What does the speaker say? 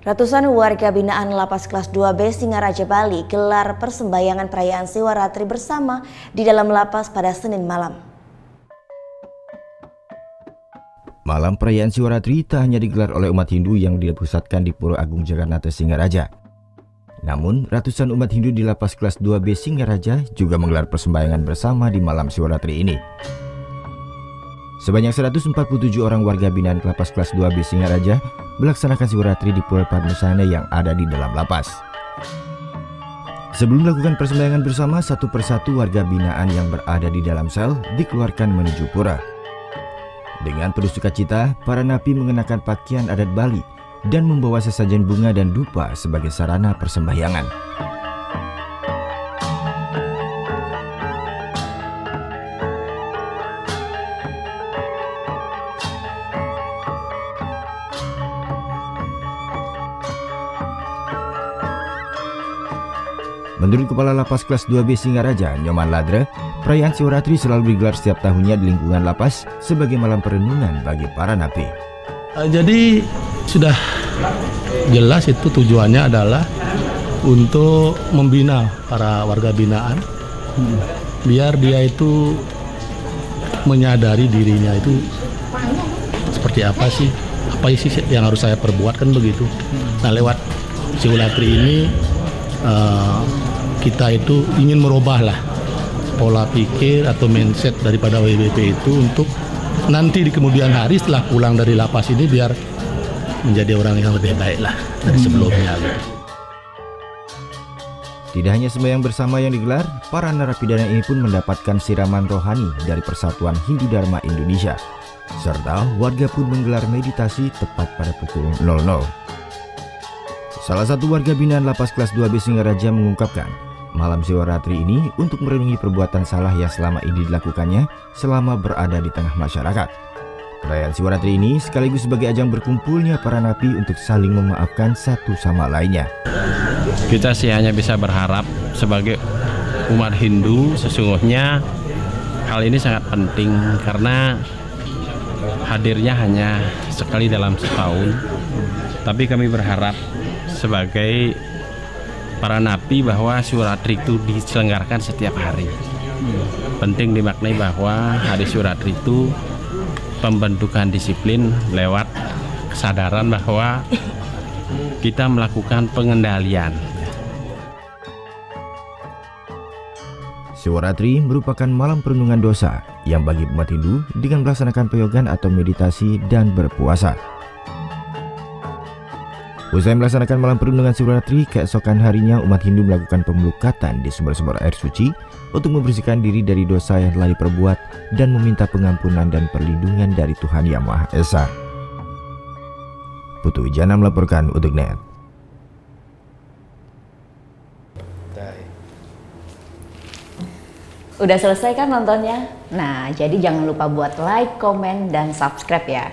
Ratusan warga binaan Lapas Kelas 2B Singaraja Bali gelar persembahyangan perayaan Siwaratri bersama di dalam lapas pada Senin malam. Malam perayaan Siwaratri tak hanya digelar oleh umat Hindu yang dipusatkan di Pura Agung Jagannatha Singaraja. Namun, ratusan umat Hindu di Lapas Kelas 2B Singaraja juga menggelar persembahyangan bersama di malam Siwaratri ini. Sebanyak 147 orang warga binaan Lapas Kelas 2B Singaraja melaksanakan Siwaratri di Pura Padmasana yang ada di dalam lapas. Sebelum melakukan persembahyangan bersama, satu persatu warga binaan yang berada di dalam sel dikeluarkan menuju pura. Dengan penuh sukacita, para napi mengenakan pakaian adat Bali dan membawa sesajen bunga dan dupa sebagai sarana persembahyangan. Menurut Kepala Lapas Kelas 2B Singaraja, Nyoman Ladre, perayaan Siwaratri selalu digelar setiap tahunnya di lingkungan lapas sebagai malam perenungan bagi para napi. Jadi sudah jelas itu tujuannya adalah untuk membina para warga binaan, biar dia itu menyadari dirinya itu seperti apa sih yang harus saya perbuat, kan begitu. Nah, lewat Siwaratri ini kita itu ingin merubahlah pola pikir atau mindset daripada WBP itu untuk nanti di kemudian hari setelah pulang dari lapas ini biar menjadi orang yang lebih baik lah dari sebelumnya. Tidak hanya sembahyang bersama yang digelar, para narapidana ini pun mendapatkan siraman rohani dari Persatuan Hindu Dharma Indonesia, serta warga pun menggelar meditasi tepat pada pukul 00. Salah satu warga binaan Lapas Kelas 2B Singaraja mengungkapkan, malam Siwaratri ini untuk merenungi perbuatan salah yang selama ini dilakukannya selama berada di tengah masyarakat. Perayaan Siwaratri ini sekaligus sebagai ajang berkumpulnya para napi untuk saling memaafkan satu sama lainnya. Kita sih hanya bisa berharap sebagai umat Hindu, sesungguhnya hal ini sangat penting karena hadirnya hanya sekali dalam setahun. Tapi kami berharap sebagai para napi bahwa Siwaratri itu diselenggarakan setiap hari. Penting dimaknai bahwa hari Siwaratri itu pembentukan disiplin lewat kesadaran bahwa kita melakukan pengendalian. Siwaratri merupakan malam perenungan dosa yang bagi umat Hindu dengan melaksanakan peyogan atau meditasi dan berpuasa. Usai melaksanakan malam perundungan Siwaratri, keesokan harinya umat Hindu melakukan pemelukatan di sumber-sumber air suci untuk membersihkan diri dari dosa yang telah diperbuat dan meminta pengampunan dan perlindungan dari Tuhan Yang Maha Esa. Putu Wijana melaporkan untuk NET. Udah selesai kan nontonnya? Nah, jadi jangan lupa buat like, komen, dan subscribe ya.